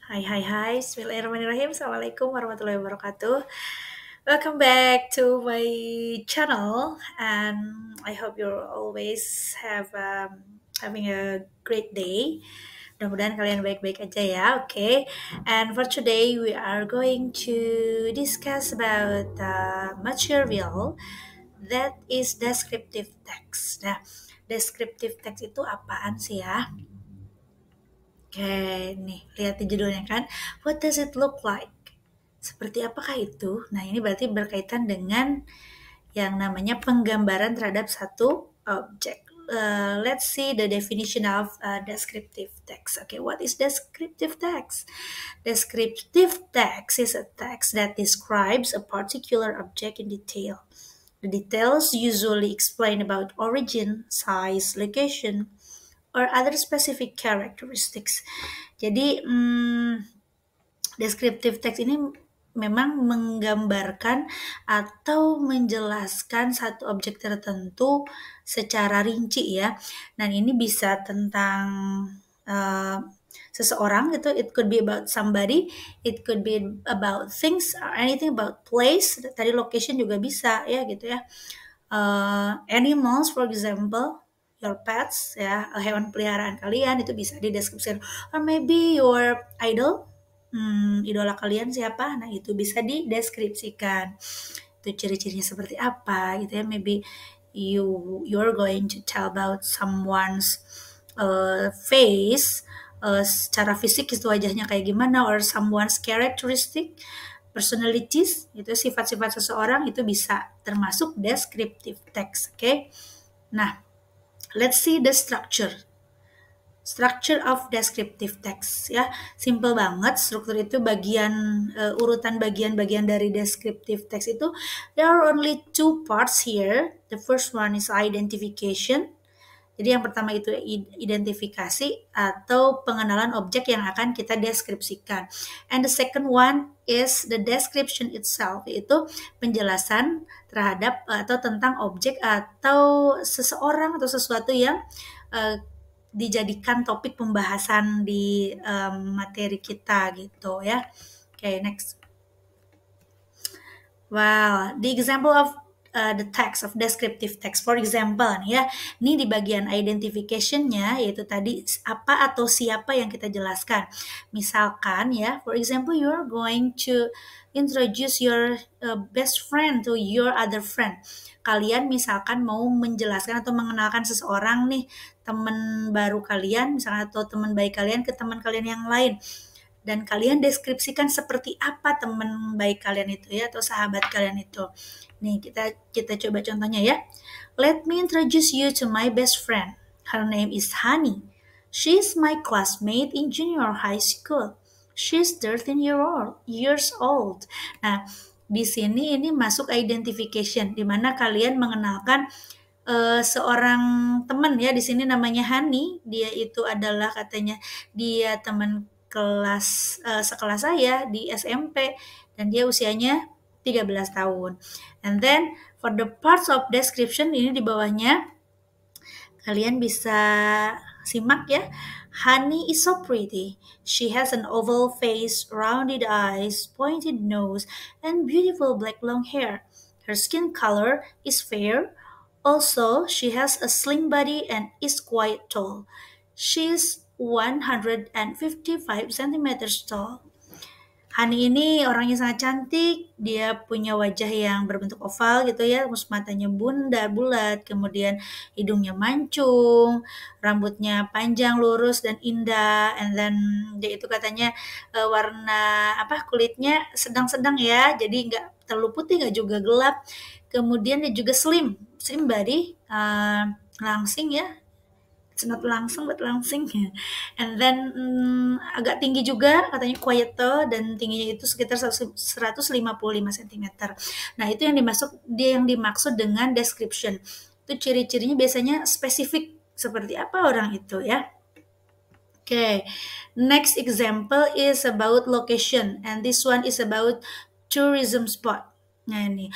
Hai, Bismillahirrahmanirrahim. Assalamualaikum warahmatullahi wabarakatuh. Welcome back to my channel, and I hope you're always having a great day. Mudah-mudahan kalian baik-baik aja ya, oke? And for today, we are going to discuss about material that is descriptive text. Nah, descriptive text itu apaan sih ya? Oke, nih lihat di judulnya kan. What does it look like? Seperti apakah itu? Nah, ini berarti berkaitan dengan yang namanya penggambaran terhadap satu objek. Let's see the definition of descriptive text. Okay, what is descriptive text? Descriptive text is a text that describes a particular object in detail. The details usually explain about origin, size, location, or other specific characteristics. Jadi, descriptive text ini memang menggambarkan atau menjelaskan satu objek tertentu secara rinci ya. Dan ini bisa tentang seseorang gitu, it could be about somebody, it could be about things, or anything about place. Tadi location juga bisa ya gitu ya. Animals, for example, your pets ya, hewan peliharaan kalian itu bisa dideskripsikan, or maybe your idol, idola kalian siapa, nah itu bisa dideskripsikan, itu ciri-cirinya seperti apa gitu ya. Maybe you're going to tell about someone's face, secara fisik itu wajahnya kayak gimana, or someone's characteristic, personalities, itu sifat-sifat seseorang, itu bisa termasuk descriptive text. Oke. Nah, let's see the structure of descriptive text ya. Simple banget, struktur itu urutan bagian-bagian dari descriptive text itu, there are only two parts here. The first one is identification. Jadi yang pertama itu identifikasi atau pengenalan objek yang akan kita deskripsikan. And the second one is the description itself, yaitu penjelasan terhadap atau tentang objek atau seseorang atau sesuatu yang dijadikan topik pembahasan di materi kita gitu ya. Okay, next. Wow, the example of the text of descriptive text. For example nih ya, ini di bagian identification-nya, yaitu tadi apa atau siapa yang kita jelaskan. Misalkan ya, for example, you're going to introduce your best friend to your other friend. Kalian misalkan mau menjelaskan atau mengenalkan seseorang nih, teman baru kalian misalkan, atau teman baik kalian ke teman kalian yang lain. Dan kalian deskripsikan seperti apa teman baik kalian itu ya, atau sahabat kalian itu. Nih, kita coba contohnya ya. Let me introduce you to my best friend. Her name is Hani. She's my classmate in junior high school. She's 13 years old. Nah, di sini ini masuk identification, di mana kalian mengenalkan seorang teman ya. Di sini namanya Hani. Dia itu adalah katanya dia teman kelas sekelas saya di SMP, dan dia usianya 13 tahun. And then for the parts of description, ini di bawahnya kalian bisa simak ya. Honey is so pretty. She has an oval face, rounded eyes, pointed nose, and beautiful black long hair. Her skin color is fair. Also, she has a slim body and is quite tall. She is 155 centimeters tall. Hani ini orangnya sangat cantik, dia punya wajah yang berbentuk oval gitu ya, terus matanya bundar, bulat, kemudian hidungnya mancung, rambutnya panjang, lurus, dan indah, and then dia itu katanya warna kulitnya sedang-sedang ya, jadi nggak terlalu putih, nggak juga gelap, kemudian dia juga slim body, langsing ya, not langsung but langsing, and then agak tinggi juga katanya, quiet dan tingginya itu sekitar 155 cm. Nah, itu yang dimaksud dengan description. Itu ciri-cirinya biasanya spesifik seperti apa orang itu ya. Okay, next example is about location, and this one is about tourism spot. Nah, ini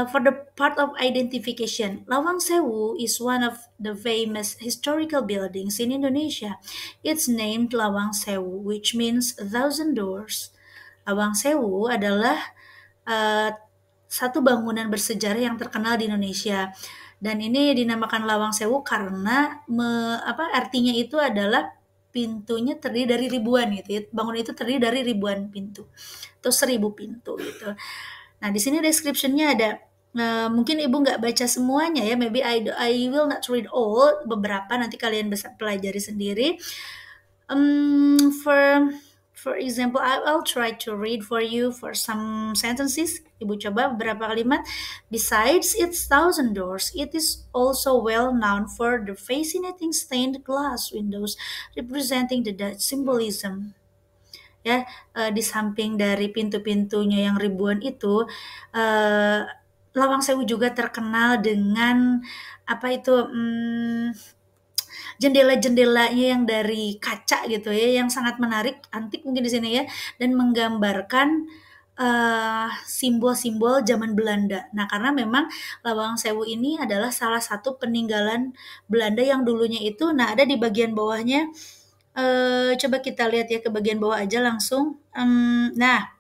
For the part of identification, Lawang Sewu is one of the famous historical buildings in Indonesia. It's named Lawang Sewu, which means a thousand doors. Lawang Sewu adalah uh, satu bangunan bersejarah yang terkenal di Indonesia. Dan ini dinamakan Lawang Sewu karena artinya itu adalah pintunya terdiri dari ribuan gitu ya. Bangunan itu terdiri dari ribuan pintu atau 1000 pintu gitu. Nah, di sini description-nya ada. Mungkin ibu nggak baca semuanya ya, maybe I will not read all, beberapa nanti kalian bisa pelajari sendiri. For example, I'll try to read for you for some sentences. Ibu coba beberapa kalimat. Besides its thousand doors, it is also well known for the fascinating stained glass windows representing the Dutch symbolism. Ya, di samping dari pintu-pintunya yang ribuan itu, Lawang Sewu juga terkenal dengan jendela-jendelanya yang dari kaca gitu ya, yang sangat menarik, antik mungkin di sini ya, dan menggambarkan simbol-simbol zaman Belanda. Nah, karena memang Lawang Sewu ini adalah salah satu peninggalan Belanda yang dulunya itu, nah ada di bagian bawahnya. Coba kita lihat ya ke bagian bawah aja langsung. Nah,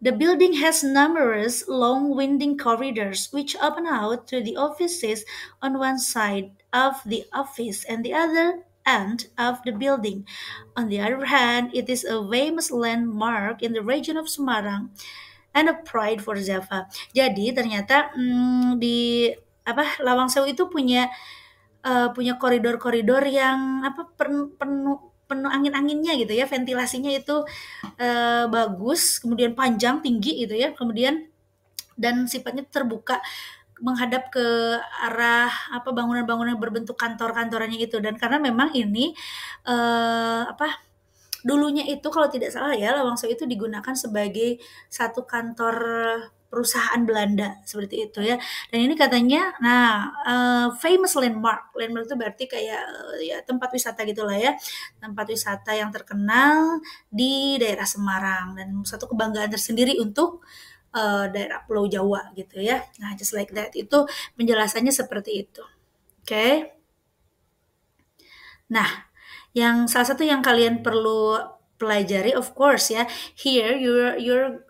the building has numerous long winding corridors which open out to the offices on one side of the office and the other end of the building. On the other hand, it is a famous landmark in the region of Semarang and a pride for Java. Jadi ternyata di Lawang Sewu itu punya koridor-koridor yang penuh angin-anginnya gitu ya, ventilasinya itu bagus, kemudian panjang, tinggi gitu ya, kemudian dan sifatnya terbuka menghadap ke arah bangunan-bangunan berbentuk kantor-kantorannya itu. Dan karena memang ini dulunya itu kalau tidak salah ya, Lawang Sewu itu digunakan sebagai satu kantor perusahaan Belanda seperti itu ya. Dan ini katanya, famous landmark. Landmark itu berarti kayak ya tempat wisata gitulah ya, tempat wisata yang terkenal di daerah Semarang dan satu kebanggaan tersendiri untuk daerah Pulau Jawa gitu ya. Nah, just like that, itu penjelasannya seperti itu. Oke. Nah, yang salah satu yang kalian perlu pelajari, of course ya, here you're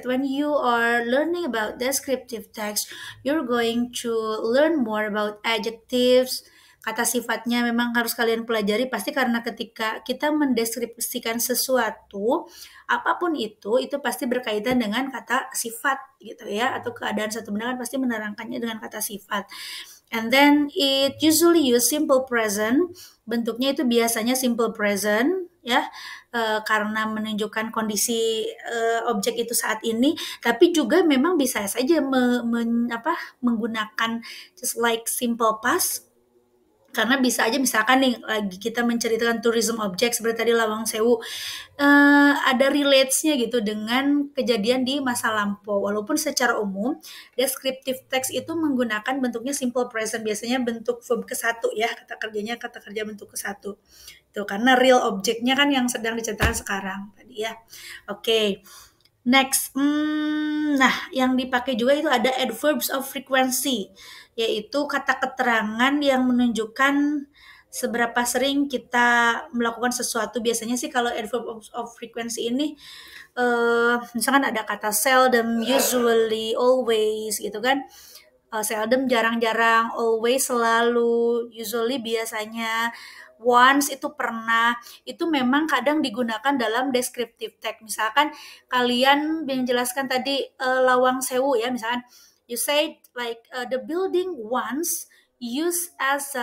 when you are learning about descriptive text, you're going to learn more about adjectives, kata sifatnya memang harus kalian pelajari pasti, karena ketika kita mendeskripsikan sesuatu apapun itu pasti berkaitan dengan kata sifat gitu ya, atau keadaan satu benda kan pasti menerangkannya dengan kata sifat. And then it usually use simple present, bentuknya itu biasanya simple present ya, karena menunjukkan kondisi objek itu saat ini, tapi juga memang bisa saja menggunakan just like simple past, karena bisa aja misalkan nih lagi kita menceritakan tourism object seperti tadi Lawang Sewu, ada relates-nya gitu dengan kejadian di masa lampau. Walaupun secara umum descriptive text itu menggunakan bentuknya simple present, biasanya bentuk verb ke-1 ya, kata kerja bentuk ke-1. Tuh, karena real objeknya kan yang sedang diceritakan sekarang tadi ya. Oke. Next, nah yang dipakai juga itu ada adverbs of frequency, yaitu kata keterangan yang menunjukkan seberapa sering kita melakukan sesuatu. Biasanya sih kalau adverb of frequency ini, misalkan ada kata seldom, usually, always gitu kan. Seldom jarang-jarang, always selalu, usually biasanya, once itu pernah, itu memang kadang digunakan dalam descriptive text. Misalkan kalian menjelaskan tadi Lawang Sewu ya, misalkan you say like the building once used as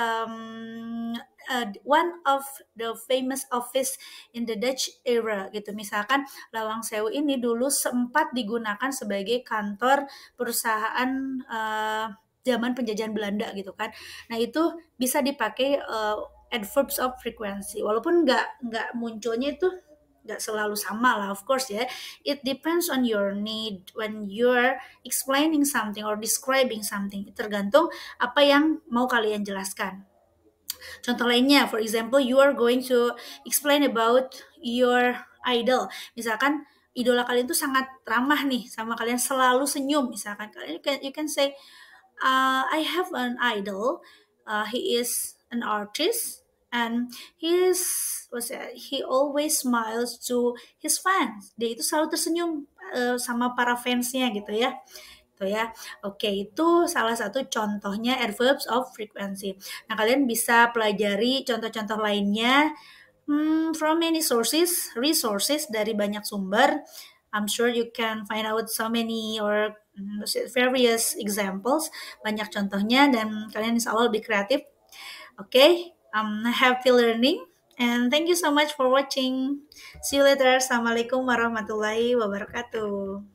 one of the famous office in the Dutch era gitu. Misalkan Lawang Sewu ini dulu sempat digunakan sebagai kantor perusahaan zaman penjajahan Belanda gitu kan. Nah, itu bisa dipakai adverbs of frequency. Walaupun nggak munculnya itu nggak selalu sama lah, of course ya. It depends on your need when you're explaining something or describing something. Tergantung apa yang mau kalian jelaskan. Contoh lainnya, for example, you are going to explain about your idol. Misalkan idola kalian tuh sangat ramah nih sama kalian, selalu senyum misalkan, kalian you can say, I have an idol. He is an artist, and he always smiles to his fans. Dia itu selalu tersenyum sama para fansnya gitu ya. Tuh ya. Oke, itu salah satu contohnya adverbs of frequency. Nah, kalian bisa pelajari contoh-contoh lainnya from many resources dari banyak sumber. I'm sure you can find out so many or various examples, banyak contohnya, dan kalian insya Allah lebih kreatif. Okay, happy learning, and thank you so much for watching. See you later. Assalamualaikum warahmatullahi wabarakatuh.